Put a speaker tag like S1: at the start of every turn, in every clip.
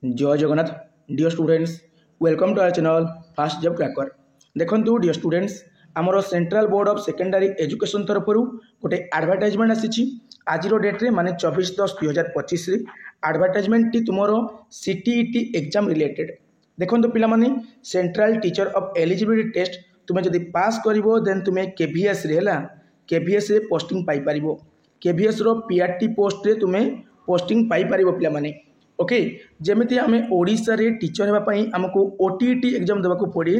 S1: जय Jagannath dear students welcome to our channel fast job cracker. देखंतु dear students आमर central board of secondary education तरफ गोटे advertisement आसी आज डेट्रे माने 24/10/2025 एडवर्टाइजमेंट टी तुमर सीटीईटी एग्जाम रिलेटेड। देखंतु पिला माने central teacher of eligibility test तुम्हें जदि पास करिवो देन तुम्हें केवीएस रे हला केवीएस रे पोस्टिंग पाई परिवो। केवीएस रो पीआरटी पोस्ट रे तुम्हें पोस्टिंग पाई परिवो पिला माने। ओके जमी आम ओडिशा रे टीचर होगापाई आमको ओटीईटी एग्जाम देवाक पड़े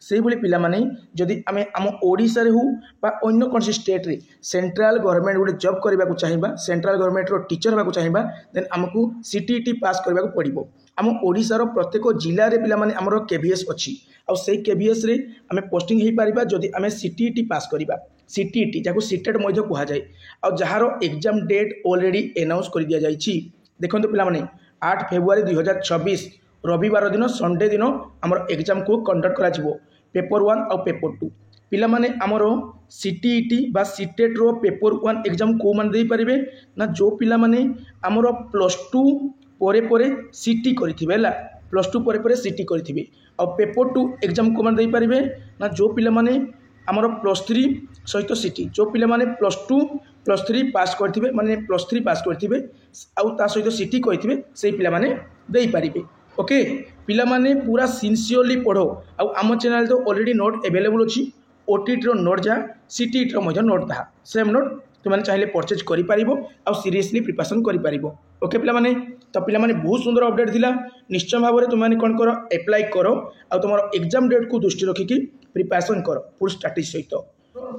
S1: से भाई पिला माने जदि आम आम ओडिशा रे हो बा अन्य कौन स्टेट रे सेंट्रल गवर्नमेंट गोटे जॉब करने को चाहिए सेंट्रल गवर्नमेंट रो टीचर होगा चाहिए देन आमको सीटीईटी पास करने को पड़ो। आम ओडिशार प्रत्येक जिले में पिला माने आमर केवीएस अच्छी आउ से केवीएस रे आम पोस्टिंग हो पारिबा जदि आम सीटीईटी पास करवा। सीटीईटी जहाँ सीटेट कह जाए आ जार एग्जाम डेट ऑलरेडी अनाउंस कर दि जाइए। देखो पिला माने 8 फेब्रुआरी 2026 रविवार दिन संडे दिन आमर एग्जाम को कंडक्ट करा पेपर 1 और पेपर 2 पिला माने आमर सीटीईटी बा सीटेट रो पेपर 1 एग्जाम को मान दे पारिबे ना जो पिला माने आमर +2 परे परे सीटी करिथिबे ला +2 परे परे सीटी करिथिबे और पेपर 2 एग्जाम को मान दे पारिबे ना जो पिला माने आमर +3 सहित सीटी जो पिला माने +2 +3 पास करथिबे माने +3 पास करथिबे आउ ता सहित सीटी कहिथिबे से पिला माने देई पारिबे। ओके पिला माने पूरा सिंसियरली पढ़ो आउ आम चैनल तो ऑलरेडी नोट अवेलेबल अछि ओटीटी रो नोट जा सीटीईटी रो मजा नोट ता सेम नोट तुमने चाहिए परचेज करि पारिबो आउ सीरियसली प्रिपरेशन करि पारिबो। ओके पिला माने तो पिला माने बहुत सुंदर अपडेट थिला निश्चय भाव में तुमने कौन करो अप्लाई करो आ तुम एग्जाम डेट को दृष्टि रखिकी प्रिपरेशन करो फुल स्ट्रेटेजी सहित।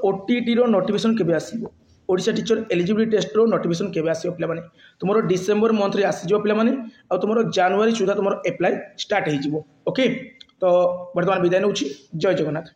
S1: ओटीटी रो नोटिफिकेशन केबे आसीबो ओडिशा टीचर एलिजिबिलिटी टेस्ट रो नोटिफिकेशन केबे आसीबो पिला माने तुमरो डिसेंबर मंथ रे आसीजो पिला माने आ तुमरो जनवरी सुधा तुमरो अप्लाई स्टार्ट हो जिवो। ओके तो वर्तमान विदाय नउछि जय जगन्नाथ।